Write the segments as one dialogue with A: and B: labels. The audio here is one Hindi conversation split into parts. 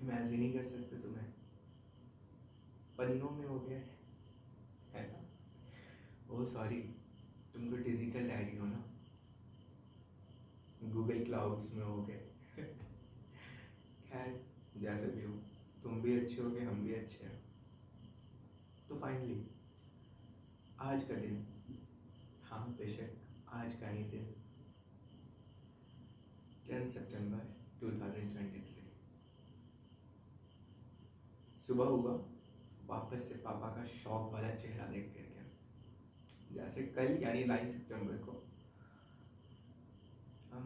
A: इमेजिन ही कर सकते तुम्हें, पन्नों में हो गए, है ना। ओ सॉरी, तुम तो डिजिटल डायरी हो ना, गूगल क्लाउड्स में हो गए। खैर, जैसे भी हो, तुम भी अच्छे हो गए, हम भी अच्छे हैं। तो फाइनली आज का दिन, हाँ बेशक आज का ही दिन, 10 सितंबर 2023, सुबह हुआ, वापस से पापा का शौक वाला चेहरा देख करके। जैसे कल यानी 9 सितंबर को हम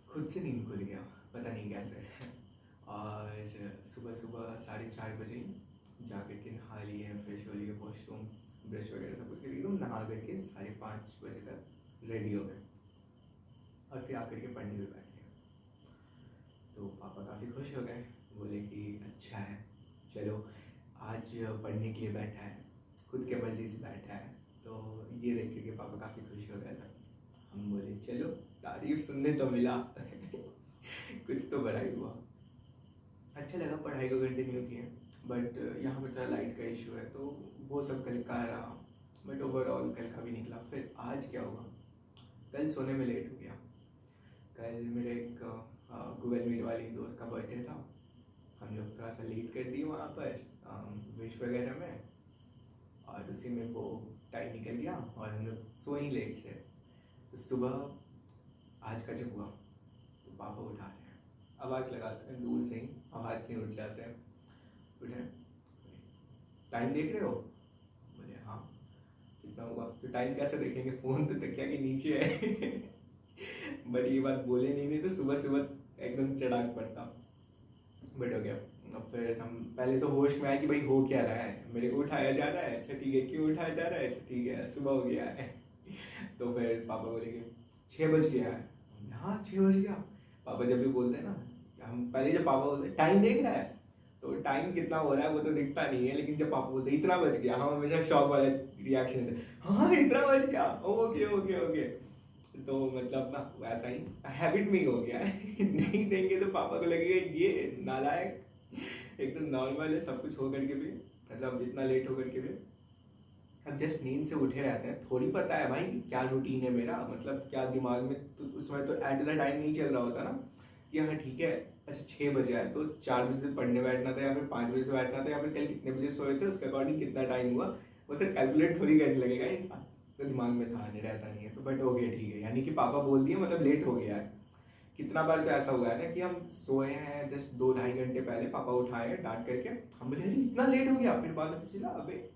A: खुद से नींद खुल गया, पता नहीं कैसे। और सुबह सुबह 4:30 बजे जा करके नहा लिए, फ्रेश हो लिए, वॉशरूम ब्रश वगैरह सब कुछ कर एकदम नहा करके 5:30 बजे तक रेडी हो गए और फिर आकर के पढ़ने भी बैठ गए। तो पापा काफ़ी खुश हो गए, बोले कि अच्छा है, चलो आज पढ़ने के लिए बैठा है, खुद के मर्जी से बैठा है। तो ये देख करके पापा काफ़ी खुश हो गया था। हम बोले चलो तारीफ सुनने तो मिला। कुछ तो बड़ा ही हुआ, अच्छा लगा, पढ़ाई को कंटिन्यू किए। बट यहाँ पर थोड़ा लाइट का इशू है तो वो सब कल का रहा, बट ओवरऑल कल का भी निकला। फिर आज क्या हुआ, कल सोने में लेट हो गया। कल मेरे एक गूगल मीट वाली दोस्त का बर्थडे था, हम लोग थोड़ा सा लेट कर दिए वहाँ पर विश वगैरह में, और उसी में वो टाइम निकल गया और हम लोग सो ही लेट से। तो सुबह आज का जब हुआ तो पापा उठा रहे हैं, आवाज़ लगाते हैं दूर से ही, आवाज़ से ही उठ जाते हैं। उठे, टाइम देख रहे हो? बोले हाँ। कितना हुआ? तो टाइम कैसे देखेंगे, फ़ोन तो तकिया के नीचे है। बट ये बात बोले नहीं तो सुबह सुबह एकदम चढ़ाक पड़ता, बट हो गया। अब फिर हम पहले तो होश में आए कि भाई हो क्या रहा है, मेरे को उठाया जा रहा है, अच्छा ठीक है, क्यों उठाया जा रहा है, अच्छा ठीक है, सुबह हो गया है। तो फिर पापा बोलेंगे 6 बज गया है, हाँ 6 बज गया। पापा जब भी बोलते हैं ना, हम पहले जब पापा बोलते हैं टाइम देख रहा है, तो टाइम कितना हो रहा है वो तो दिखता नहीं है, लेकिन जब पापा बोलते हैं इतना बज गया, हम हमेशा शॉक वाला रिएक्शन देते हैं, हाँ इतना बज गया, ओके ओके ओके। तो मतलब ना वैसा ही हैबिट में ही हो गया है। नहीं देंगे तो पापा को लगेगा ये नालायक, एकदम नॉर्मल है सब कुछ हो करके भी, मतलब इतना लेट हो करके भी अब जस्ट नींद से उठे रहते हैं। थोड़ी पता है भाई क्या रूटीन है मेरा, मतलब क्या दिमाग में, तो उसमें तो एट द टाइम नहीं चल रहा होता ना कि हाँ ठीक है, अच्छा 6 बजे है तो 4 बजे से पढ़ने बैठना था, या फिर 5 बजे से बैठना था, या फिर कल कितने बजे सोए थे उसके अकॉर्डिंग कितना टाइम हुआ, वो सिर्फ कैलकुलेट थोड़ी करने लगेगा इंसान, तो दिमाग में था नहीं, रहता नहीं है। तो बट हो गया ठीक है, यानी कि पापा बोल दिए मतलब लेट हो गया है। कितना बार तो ऐसा हुआ है ना कि हम सोए हैं जस्ट 2-2.5 घंटे पहले, पापा उठाए डांट करके, हम बोले अरे इतना लेट हो गया, फिर बाद में चला अबे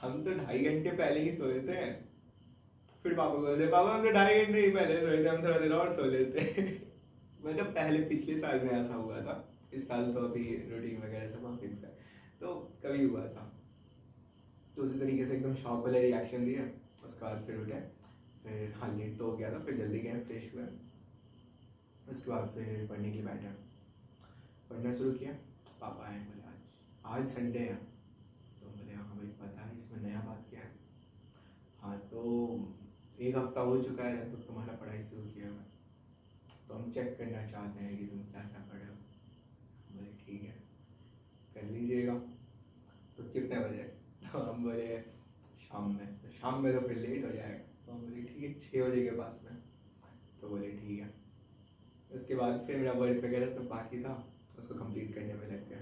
A: हम तो 2.5 घंटे पहले ही सोए थे। फिर पापा बोलते पापा हम तो 2.5 घंटे ही पहले सोए थे, हम थोड़ा देर और सो लेते। मतलब पहले पिछले साल में ऐसा हुआ था, इस साल तो अभी रूटीन वगैरह सब फिक्स है, तो कभी हुआ था। तो उसी तरीके से एकदम शॉक वाला रिएक्शन दिया, उसके बाद फिर उठे, फिर हाँ लेट तो हो गया था, फिर जल्दी गए फ्रेश हुए, उसके बाद फिर पढ़ने के लिए बैठे, पढ़ना शुरू किया। पापा आए, बोले आज संडे है, तो बोले हाँ भाई पता है, इसमें नया बात क्या है? हाँ तो 1 हफ्ता हो चुका है लगभग तुम्हारा पढ़ाई शुरू किया हुआ, तो हम चेक करना चाहते हैं कि तुम क्या क्या पढ़े हो। बोले ठीक है कर लीजिएगा। तो कितने बजे? तो हम बोले शाम में। तो शाम में तो फिर लेट हो जाएगा, तो हम बोले ठीक है 6 बजे के पास में। तो बोले ठीक है। उसके बाद फिर मेरा वर्क वगैरह सब बाकी था, उसको कंप्लीट करने में लग गया।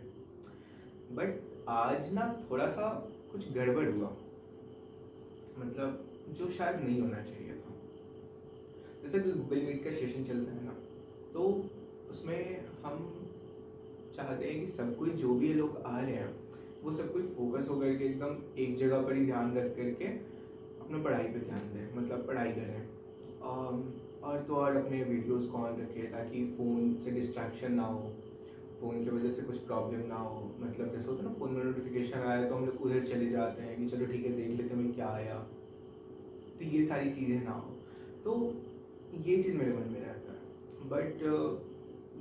A: बट आज ना थोड़ा सा कुछ गड़बड़ हुआ, मतलब जो शायद नहीं होना चाहिए था। जैसे कोई गूगल मीट का सेशन चलता है ना, तो उसमें हम चाहते हैं कि सब कोई जो भी लोग आ रहे हैं वो सब कोई फोकस होकर के एकदम एक जगह पर ही ध्यान रख करके अपना पढ़ाई पे ध्यान दें, मतलब पढ़ाई करें। और तो और अपने वीडियोस को ऑन रखें ताकि फ़ोन से डिस्ट्रैक्शन ना हो, फ़ोन की वजह से कुछ प्रॉब्लम ना हो। मतलब जैसे होता है ना, फ़ोन में नोटिफिकेशन आया तो हम लोग उधर चले जाते हैं कि चलो ठीक है देख लेते हैं क्या आया, तो ये सारी चीज़ें ना हो। तो ये चीज़ मेरे मन में रहता है। बट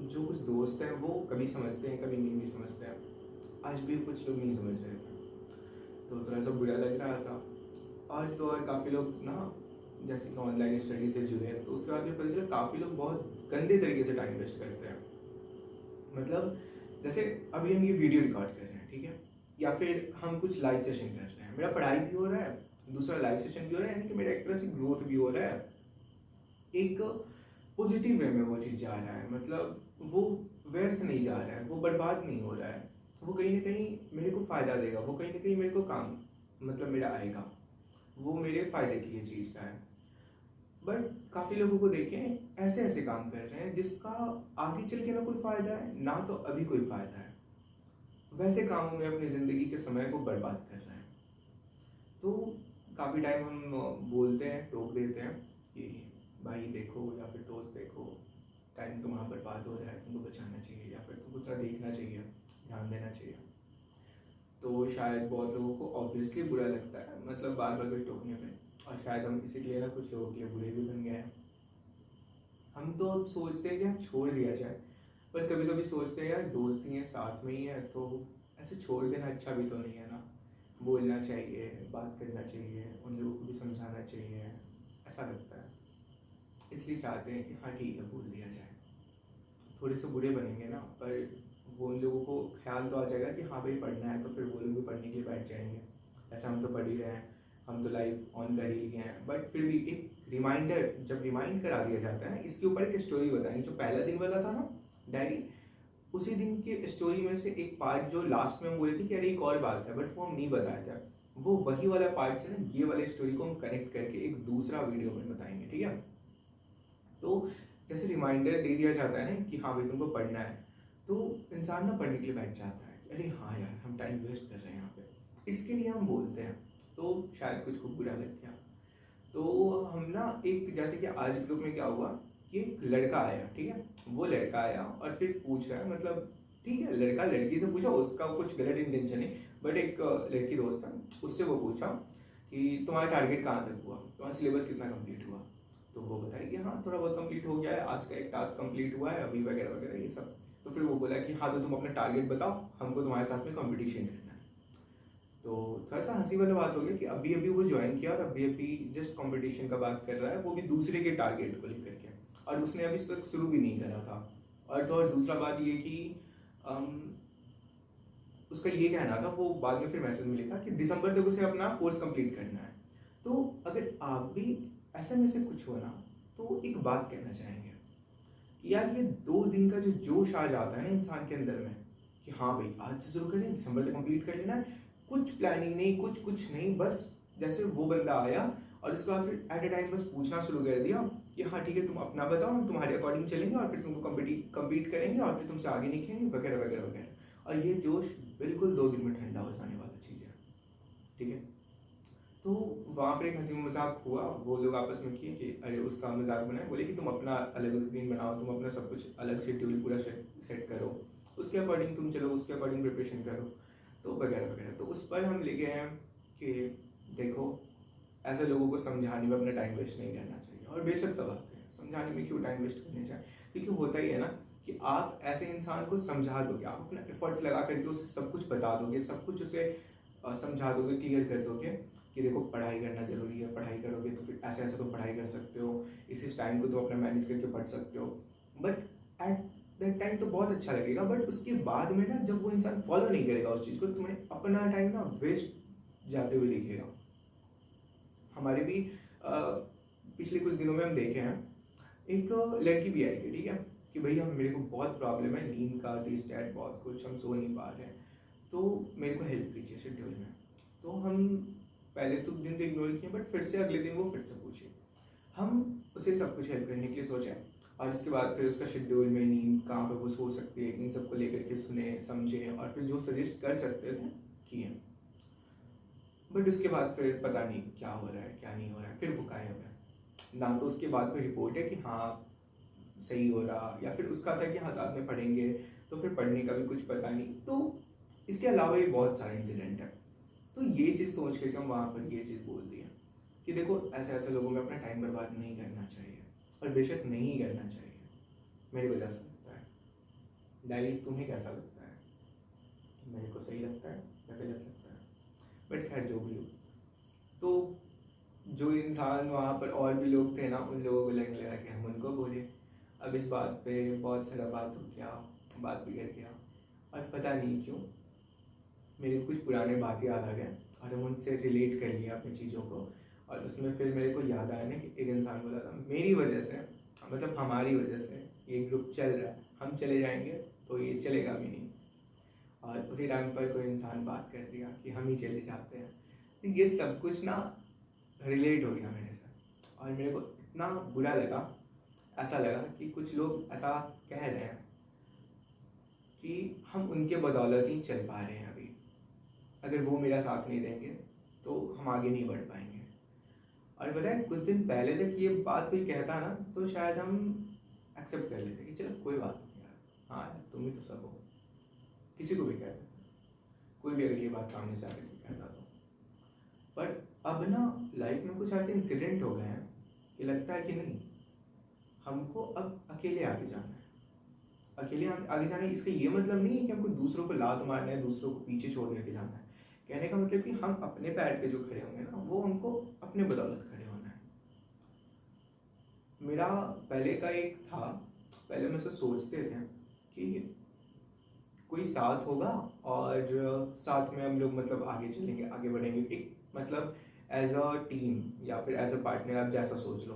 A: जो कुछ दोस्त हैं वो कभी समझते हैं कभी नहीं भी समझते हैं, आज भी कुछ लोग नहीं समझ रहे थे, तो थोड़ा सा बुरा लग रहा था। और तो और काफ़ी लोग ना जैसे कि ऑनलाइन स्टडी से जुड़े हैं, तो उसके बाद भी पता चला काफ़ी लोग बहुत गंदे तरीके से टाइम वेस्ट करते हैं। मतलब जैसे अभी हम ये वीडियो रिकॉर्ड कर रहे हैं, ठीक है, या फिर हम कुछ लाइव सेशन कर रहे हैं, मेरा पढ़ाई भी हो रहा है, दूसरा लाइव सेशन भी हो रहा है, यानी कि मेरा एक तरह से ग्रोथ भी हो रहा है, एक पॉजिटिव वे में वो चीज़ जा रहा है, मतलब वो व्यर्थ नहीं जा रहा है, वो बर्बाद नहीं हो रहा है, वो कहीं ना कहीं मेरे को फ़ायदा देगा, वो कहीं ना कहीं मेरे को काम मतलब मेरा आएगा, वो मेरे फ़ायदे के लिए चीज़ का है। बट काफ़ी लोगों को देखें ऐसे ऐसे काम कर रहे हैं जिसका आगे चल के ना कोई फ़ायदा है ना तो अभी कोई फ़ायदा है, वैसे कामों में अपनी ज़िंदगी के समय को बर्बाद कर रहे हैं। तो काफ़ी टाइम हम बोलते हैं, टोक देते हैं कि भाई देखो, या फिर दोस्त देखो, टाइम तुम्हारा बर्बाद हो रहा है, तुमको बचाना चाहिए, या फिर तुमको थोड़ा देखना चाहिए, ध्यान देना चाहिए। तो शायद बहुत लोगों को ऑब्वियसली बुरा लगता है, मतलब बार बार कोई टोकने पे, और शायद हम इसी के लिए ना कुछ लोगों के लिए बुरे भी बन गए हैं। हम तो अब सोचते हैं कि यार छोड़ दिया जाए, पर कभी कभी सोचते हैं यार दोस्त ही हैं, साथ में ही है, तो ऐसे छोड़ देना अच्छा भी तो नहीं है ना, बोलना चाहिए, बात करना चाहिए, उन लोगों को भी समझाना चाहिए, ऐसा लगता है। इसलिए चाहते हैं कि हाँ ठीक है, बोल दिया जाए, थोड़े से बुरे बनेंगे ना, पर वो उन लोगों को ख्याल तो आ जाएगा कि हाँ भाई पढ़ना है, तो फिर वो लोग भी पढ़ने के लिए बैठ जाएंगे। ऐसा हम तो पढ़ ही रहे हैं, हम तो लाइव ऑन कर ही लिए हैं, बट फिर भी एक रिमाइंडर जब रिमाइंड करा दिया जाता है ना, इसके ऊपर एक स्टोरी बताएंगे। जो पहला दिन वाला था ना डायरी, उसी दिन की स्टोरी में से एक पार्ट जो लास्ट में हम बोले थे कि अरे एक और बात है, बट वो हम नहीं बताया था, वो वही वाला पार्ट से ना ये वाले स्टोरी को हम कनेक्ट करके एक दूसरा वीडियो में बताएंगे, ठीक है। तो जैसे रिमाइंडर दे दिया जाता है ना कि हाँ भाई तुमको पढ़ना है, तो इंसान ना पढ़ने के लिए बैठ जाता है कि अरे हाँ यार हम टाइम वेस्ट कर रहे हैं यहाँ पे, इसके लिए हम बोलते हैं। तो शायद कुछ को बुरा लग गया, तो हम ना एक, जैसे कि आज ग्रुप में क्या हुआ कि एक लड़का आया, ठीक है, वो लड़का आया और फिर पूछ रहा है, मतलब ठीक है लड़का लड़की से पूछा, उसका कुछ गलत इंटेंशन नहीं, बट एक लड़की दोस्त है, उससे वो पूछा कि तुम्हारा टारगेट कहाँ तक हुआ, तुम्हारा सिलेबस कितना कंप्लीट हुआ। तो वो बताया कि हाँ थोड़ा बहुत कंप्लीट हो गया है, आज का एक टास्क कंप्लीट हुआ है अभी, वगैरह वगैरह ये सब। तो फिर वो बोला कि हाँ तो तुम अपना टारगेट बताओ, हमको तुम्हारे साथ में कंपटीशन करना है। तो थोड़ा सा हंसी वाला बात हो गया कि अभी अभी वो ज्वाइन किया और अभी अभी जस्ट कंपटीशन का बात कर रहा है, वो भी दूसरे के टारगेट को लेकर के, और उसने अभी इस तक शुरू भी नहीं करा था। और तो और दूसरा बात ये कि उसका ये कहना था, वो बाद में फिर मैसेज में लिखा कि दिसंबर तक उसे अपना कोर्स कंप्लीट करना है। तो अगर आप भी ऐसे में से कुछ हो ना, तो एक बात कहना चाहेंगे कि यार ये 2 दिन का जो जोश आ जाता है ना इंसान के अंदर में कि हाँ भाई आज से शुरू करें, दिसंबर तक कंप्लीट कर लेना है, कुछ प्लानिंग नहीं, कुछ नहीं, बस जैसे वो बंदा आया और उसके बाद फिर एट ए टाइम बस पूछना शुरू कर दिया कि हाँ ठीक है तुम अपना बताओ, हम तुम्हारे अकॉर्डिंग चलेंगे और फिर तुमको कम्पीट करेंगे और फिर तुमसे आगे निकलेंगे, वगैरह वगैरह वगैरह। और ये जोश बिल्कुल 2 दिन में ठंडा हो जाने वाला चीज़ है, ठीक है। तो वहाँ पर एक हंसी मजाक हुआ, वो लोग आपस में किए कि अरे उसका मजाक बनाए, बोले कि तुम अपना अलग रूटीन बनाओ, तुम अपना सब कुछ अलग शेड्यूल पूरा सेट करो, उसके अकॉर्डिंग तुम चलो, उसके अकॉर्डिंग प्रिपरेशन करो, तो वगैरह वगैरह। तो उस पर हम ले गए हैं कि देखो ऐसे लोगों को समझाने में अपना टाइम वेस्ट नहीं करना चाहिए, और बेशक सब आते हैं समझाने में, क्यों टाइम वेस्ट करने चाहिए, क्योंकि होता ही है ना कि आप ऐसे इंसान को समझा दोगे, आप अपना एफर्ट्स लगा करके उसे सब कुछ बता दोगे, सब कुछ उसे समझा दोगे, क्लियर कर दोगे कि देखो पढ़ाई करना ज़रूरी है, पढ़ाई करोगे तो फिर ऐसे ऐसे तुम पढ़ाई कर सकते हो, इस टाइम को तुम अपना मैनेज करके पढ़ सकते हो। बट एट दैट टाइम तो बहुत अच्छा लगेगा, बट उसके बाद में ना जब वो इंसान फॉलो नहीं करेगा उस चीज़ को, तुम्हें अपना टाइम ना वेस्ट जाते हुए दिखेगा। हमारे भी पिछले कुछ दिनों में हम देखे हैं, एक लड़की भी आई थी, ठीक है, कि भैया मेरे को बहुत प्रॉब्लम है नींद का, दिस डैट बहुत कुछ, हम सो नहीं पा रहे हैं, तो मेरे को हेल्प कीजिए शेड्यूल में। तो हम पहले तो दिन तो इग्नोर किए, बट फिर से अगले दिन वो फिर से पूछे, हम उसे सब कुछ हेल्प करने के लिए सोचे, और इसके बाद फिर उसका शेड्यूल में नींद कहाँ पर वो सो सकती है, इन सबको लेकर के सुने समझे, और फिर जो सजेस्ट कर सकते थे किए। बट उसके बाद फिर पता नहीं क्या हो रहा है क्या नहीं हो रहा है, फिर वो गायब है ना। तो उसके बाद कोई रिपोर्ट है कि हाँ सही हो रहा, या फिर उसका था कि हाँ साथ में पढ़ेंगे, तो फिर पढ़ने का भी कुछ पता नहीं। तो इसके अलावा भी बहुत सारे इंसिडेंट है। तो ये चीज़ सोच करके हम वहाँ पर ये चीज़ बोल दिया कि देखो ऐसे ऐसे लोगों में अपना टाइम बर्बाद नहीं करना चाहिए, और बेशक नहीं करना चाहिए। मेरे को ऐसा लगता है। डायरी तुम्हें कैसा लगता है? मेरे को सही लगता है या गलत लगता है? बट खैर जो भी हो, तो जो इंसान वहाँ पर और भी लोग थे ना, उन लोगों को लगने लगा कि हम उनको बोले। अब इस बात पे बहुत सारा बात हो गया, बात बिगड़ गया, और पता नहीं क्यों मेरे को कुछ पुराने बात याद आ गए और हम उनसे रिलेट कर लिया अपनी चीज़ों को। और उसमें फिर मेरे को याद आया ना कि एक इंसान बोला था मेरी वजह से, मतलब हमारी वजह से ये ग्रुप चल रहा है, हम चले जाएंगे तो ये चलेगा भी नहीं। और उसी टाइम पर कोई इंसान बात कर दिया कि हम ही चले जाते हैं। तो ये सब कुछ ना रिलेट हो गया मेरे से और मेरे को इतना बुरा लगा, ऐसा लगा कि कुछ लोग ऐसा कह रहे हैं कि हम उनके बदौलत ही चल पा रहे हैं अभी, अगर वो मेरा साथ नहीं देंगे तो हम आगे नहीं बढ़ पाएंगे। और पता है कुछ दिन पहले तक ये बात कोई कहता ना तो शायद हम एक्सेप्ट कर लेते कि चलो कोई बात नहीं यार, हाँ यार तुम ही तो सब हो, किसी को भी कह देते, कोई भी अगर ये बात सामने से आकर कहता तो। पर अब ना लाइफ में कुछ ऐसे इंसिडेंट हो गए हैं कि लगता है कि नहीं, हमको अब अकेले आगे जाना है, अकेले आगे जाना है। इसका ये मतलब नहीं है कि हमको दूसरों को लात मारना है, दूसरों को पीछे छोड़ करके जाना है। कहने का मतलब कि हम अपने पैर पे जो खड़े होंगे ना वो हमको अपने बदौलत खड़े होना है। मेरा पहले का एक था, पहले में से सोचते थे कि कोई साथ होगा और साथ में हम लोग मतलब आगे चलेंगे, आगे बढ़ेंगे, एक मतलब एज अ टीम या फिर एज अ पार्टनर, आप जैसा सोच लो,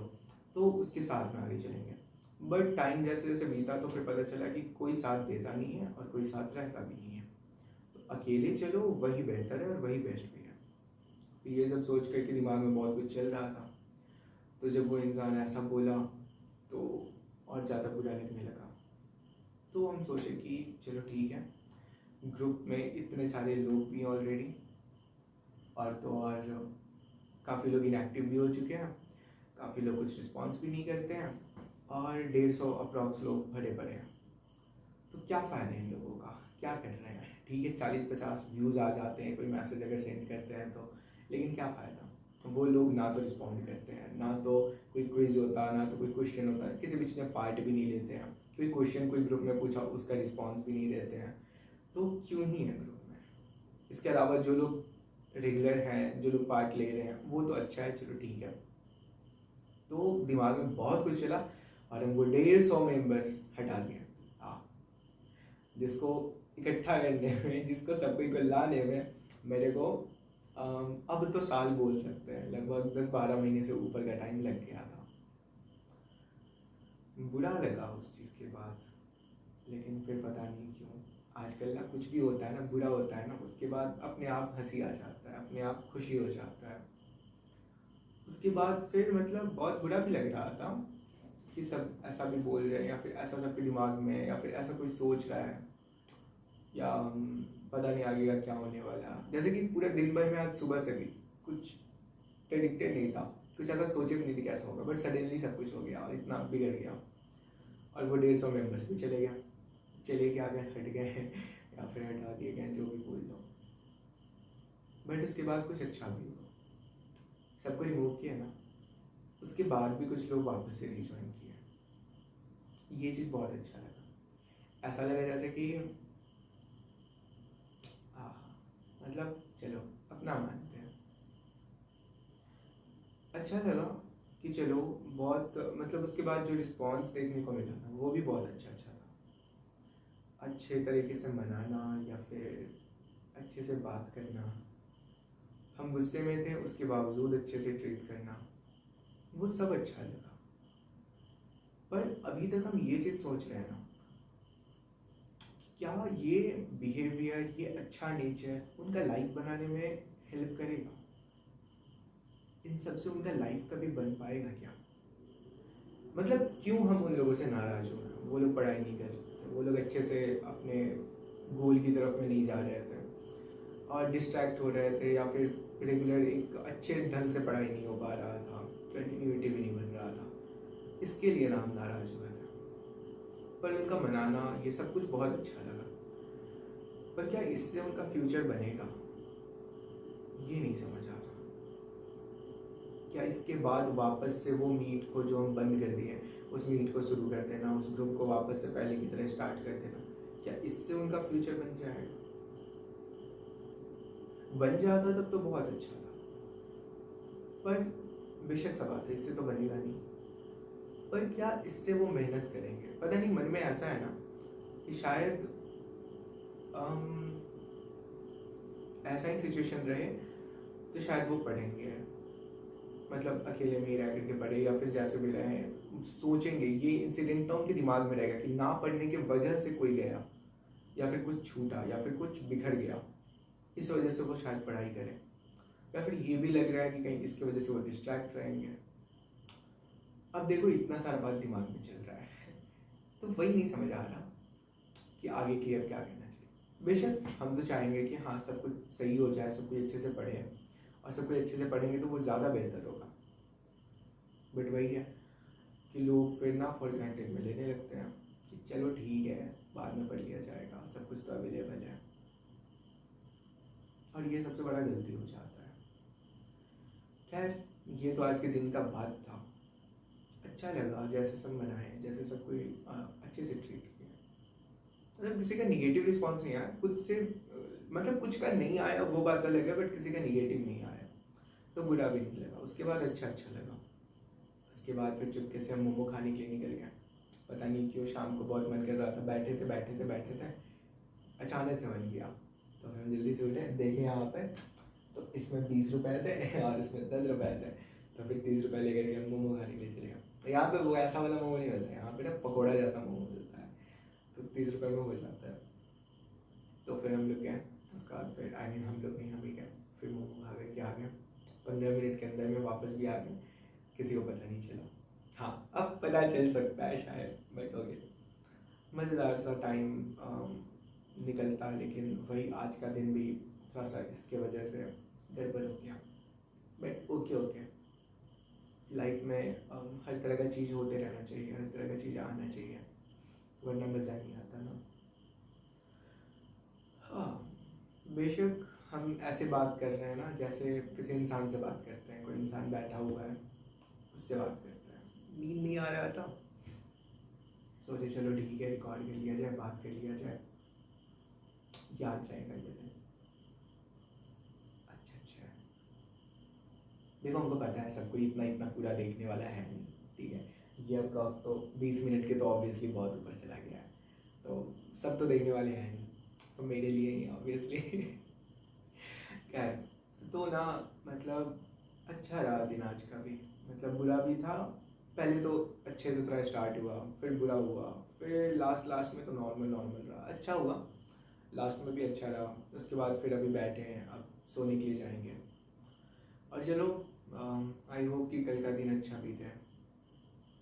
A: तो उसके साथ में आगे चलेंगे। बट टाइम जैसे जैसे बीता तो फिर पता चला कि कोई साथ देता नहीं है और कोई साथ रहता भी नहीं है, तो अकेले चलो वही बेहतर है और वही बेस्ट भी है। तो ये सब सोच करके दिमाग में बहुत कुछ चल रहा था। तो जब वो इंसान ऐसा बोला तो और ज़्यादा बुरा लगने लगा। तो हम सोचे कि चलो ठीक है, ग्रुप में इतने सारे लोग भी ऑलरेडी, और तो और काफ़ी लोग इनएक्टिव भी हो चुके हैं, काफ़ी लोग कुछ रिस्पॉन्स भी नहीं करते हैं और 150 अप्रॉक्स लोग भरे पड़े हैं। तो क्या फ़ायदा इन लोगों का, क्या कर रहे हैं? ठीक है 40-50 व्यूज़ आ जाते हैं कोई मैसेज अगर सेंड करते हैं तो, लेकिन क्या फ़ायदा? वो लोग ना तो रिस्पॉन्ड करते हैं, ना तो कोई क्विज होता, ना तो कोई क्वेश्चन होता है, किसी बीच में पार्ट भी नहीं लेते हैं, कोई क्वेश्चन कोई ग्रुप में पूछा उसका रिस्पॉन्स भी नहीं देते हैं। तो क्यों ही है ग्रुप में? इसके अलावा जो लोग रेगुलर हैं, जो लोग पार्ट ले रहे हैं वो तो अच्छा है, चलो ठीक है। तो दिमाग में बहुत कुछ चला और हम वो 150 मेंबर्स हटा दिए। जिसको इकट्ठा करने में, जिसको सब को लाने में मेरे को अब तो साल बोल सकते हैं, लगभग 10-12 महीने से ऊपर का टाइम लग गया था। बुरा लगा उस चीज़ के बाद, लेकिन फिर पता नहीं क्यों आजकल ना कुछ भी होता है ना, बुरा होता है ना, उसके बाद अपने आप हंसी आ जाता है, अपने आप खुशी हो जाता है। उसके बाद फिर मतलब बहुत बुरा भी लग रहा था कि सब ऐसा भी बोल रहे हैं या फिर ऐसा सबके दिमाग में या फिर ऐसा कोई सोच रहा है, या पता नहीं आगे का क्या होने वाला है। जैसे कि पूरे दिन भर में आज सुबह से भी कुछ प्रेडिक्टेड नहीं था, कुछ ऐसा सोचे भी नहीं थी कैसा होगा, बट सडनली सब कुछ हो गया और इतना बिगड़ गया और वो 150 मेंबर्स भी चले गए गए हट गए या फिर हटा दिए गए, जो भी बोल लो। बट उसके बाद कुछ अच्छा भी हुआ, सबको रिमूव किया ना, उसके बाद भी कुछ लोग वापस से रिज्वाइन किए। ये चीज़ बहुत अच्छा लगा, ऐसा लगा जैसे कि मतलब चलो अपना मानते हैं। अच्छा लगा कि चलो बहुत, मतलब उसके बाद जो रिस्पॉन्स देखने को मिला ना वो भी बहुत अच्छा था। अच्छे तरीके से मनाना या फिर अच्छे से बात करना, हम गुस्से में थे उसके बावजूद अच्छे से ट्रीट करना, वो सब अच्छा लगा। पर अभी तक हम ये चीज़ सोच रहे हैं ना, क्या ये बिहेवियर, ये अच्छा नेचर उनका लाइफ बनाने में हेल्प करेगा? इन सब से उनका लाइफ कभी बन पाएगा क्या? मतलब क्यों हम उन लोगों से नाराज हो रहे हैं? वो लोग पढ़ाई नहीं कर रहे, वो लोग अच्छे से अपने गोल की तरफ में नहीं जा रहे थे और डिस्ट्रैक्ट हो रहे थे, या फिर रेगुलर एक अच्छे ढंग से पढ़ाई नहीं हो पा रहा था, कंटिन्यूटी भी नहीं बन रहा था, इसके लिए ना हम नाराज हुए थे। पर उनका मनाना ये सब कुछ बहुत अच्छा लगा, पर क्या इससे उनका फ्यूचर बनेगा? ये नहीं समझ आ रहा। क्या इसके बाद वापस से वो मीट को जो हम बंद कर दिए उस मीट को शुरू कर देना, उस ग्रुप को वापस से पहले की तरह स्टार्ट कर देना, क्या इससे उनका फ्यूचर बन जाएगा? बन जाता तब तो बहुत अच्छा था, पर बेशक सा बात है, इससे तो बनेगा नहीं। पर क्या इससे वो मेहनत करेंगे? पता नहीं, मन में ऐसा है ना कि शायद ऐसा ही सिचुएशन रहे तो शायद वो पढ़ेंगे, मतलब अकेले में ही रह करके पढ़े या फिर जैसे भी रहे, सोचेंगे। ये इंसिडेंट ना उनके दिमाग में रहेगा कि ना पढ़ने की वजह से कोई गया या फिर कुछ छूटा या फिर कुछ बिखर गया, इस वजह से वो शायद पढ़ाई करें। या फिर ये भी लग रहा है कि कहीं इसकी वजह से वो डिस्ट्रैक्ट रहेंगे। अब देखो इतना सारा बात दिमाग में चल रहा है तो वही नहीं समझ आ रहा कि आगे क्लियर क्या करना चाहिए। बेशक हम तो चाहेंगे कि हाँ सब कुछ सही हो जाए, सब कुछ अच्छे से पढ़े, और सब कुछ अच्छे से पढ़ेंगे तो वो ज़्यादा बेहतर होगा। बट वही है कि लोग फिर ना फॉर ग्रांटेड में लेने लगते हैं कि चलो ठीक है बाद में पढ़ लिया जाएगा, सब कुछ तो अवेलेबल है, और ये सबसे बड़ा गलती हो जाता है। खैर ये तो आज के दिन का बात था, अच्छा लगा जैसे सब मनाए, जैसे सब कोई अच्छे से ट्रीट किया, मतलब किसी का निगेटिव रिस्पॉन्स नहीं आया, खुद से मतलब कुछ का नहीं आया वो बात अलग है, बट किसी का निगेटिव नहीं आया तो बुरा भी नहीं लगा। उसके बाद अच्छा लगा। उसके बाद फिर चुपके से हम मोमो खाने के लिए निकल गए। पता नहीं क्यों शाम को बहुत मन कर रहा था, बैठे थे अचानक से मन किया तो फिर जल्दी से उठे, देखे यहाँ पे तो इसमें 20 रुपए थे और इसमें 10 रुपए थे, तो फिर 30 रुपए लेकर के हम मोमो खाने के लिए चले गए। यहाँ पे वो ऐसा वाला मोमो नहीं मिलता है, यहाँ पे ना पकौड़ा जैसा मोमो मिलता है, तो 30 रुपए में हो जाता है। तो फिर हम लोग गए, उसके बाद फिर हम लोग नहीं, हम ही गए, फिर मोमो खा करके आ गए। 15 मिनट के अंदर में वापस भी आ गए, किसी को पता नहीं चला। हाँ अब पता चल सकता है शायद, बट हो गया। मज़ेदार सा टाइम निकलता, लेकिन वही आज का दिन भी थोड़ा सा इसके वजह से गड़बड़ हो गया। बट ओके लाइफ में हर तरह का चीज़ होते रहना चाहिए, हर तरह का चीज़ आना चाहिए, वरना मज़ा नहीं आता ना। हाँ बेशक हम ऐसे बात कर रहे हैं ना जैसे किसी इंसान से बात करते हैं, कोई इंसान बैठा हुआ है उससे बात करते हैं। नींद नहीं आ रहा था, सोचे चलो ठीक है रिकॉर्ड कर लिया जाए, बात कर लिया जाए, याद रहेगा ये दिन। अच्छा देखो हमको पता है सबको इतना पूरा देखने वाला है नहीं, ठीक है, ये अप्रॉक्स तो 20 मिनट के तो ऑब्वियसली बहुत ऊपर चला गया है, तो सब तो देखने वाले हैं नहीं, तो मेरे लिए ही ऑब्वियसली खैर तो ना मतलब अच्छा रहा दिन आज का भी, मतलब बुरा भी था। पहले तो अच्छे से तरह स्टार्ट हुआ, फिर बुरा हुआ, फिर लास्ट में तो नॉर्मल रहा, अच्छा हुआ, लास्ट में भी अच्छा रहा। उसके बाद फिर अभी बैठे हैं, अब सोने के लिए जाएंगे। और चलो आई होप कि कल का दिन अच्छा बीते।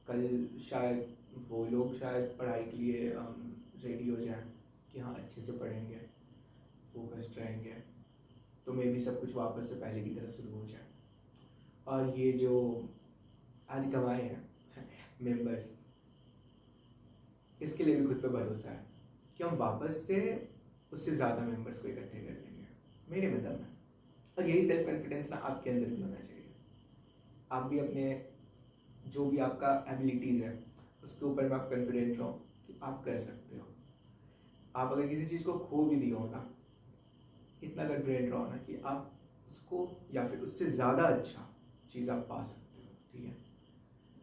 A: कल शायद वो लोग शायद पढ़ाई के लिए रेडी हो जाएं कि हाँ अच्छे से पढ़ेंगे, फोकस्ड रहेंगे, तो मे भी सब कुछ वापस से पहले की तरह शुरू हो जाए। और ये जो आज कमाए हैं मेंबर्स, इसके लिए भी खुद पे भरोसा है कि हम वापस से उससे ज़्यादा मेंबर्स को इकट्ठे कर लेंगे, मेरे मतलब में। और यही सेल्फ कॉन्फिडेंस ना आपके अंदर भी होना चाहिए। आप भी अपने जो भी आपका एबिलिटीज़ है उसके ऊपर में आप कॉन्फिडेंट रहो कि आप कर सकते हो। आप अगर किसी चीज़ को खो भी दिए हो ना, इतना कॉन्फिडेंट रहो ना कि आप उसको या फिर उससे ज़्यादा अच्छा चीज़ आप पा सकते हो, ठीक है।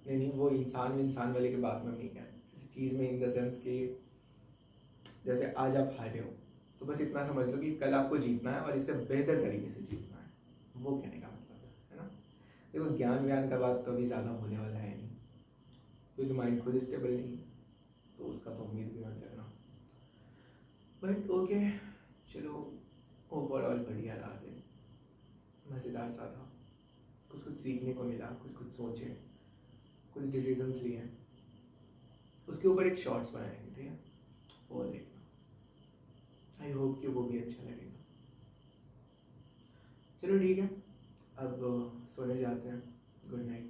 A: नहीं वो इंसान वाले के बात में नहीं कह रहे, किसी चीज़ में इन द सेंस कि जैसे आज आप हारे हो तो बस इतना समझ लो कि कल आपको जीतना है और इससे बेहतर तरीके से जीतना है, वो कहने का मतलब है ना। देखो ज्ञान का बात तो अभी ज़्यादा होने वाला है नहीं, क्योंकि माइंड खुद स्टेबल नहीं है, तो उसका तो उम्मीद भी मत रखना। बट ओके चलो, ओवरऑल बढ़िया रहा दिन, मज़ेदार सा था, कुछ सीखने को मिला, कुछ सोचे, कुछ डिसीजंस लिए, उसके ऊपर एक शॉर्ट्स बनाएंगे, ठीक है, वो देखना। आई होप कि वो भी अच्छा लगेगा। चलो ठीक है, अब सोने जाते हैं, गुड नाइट।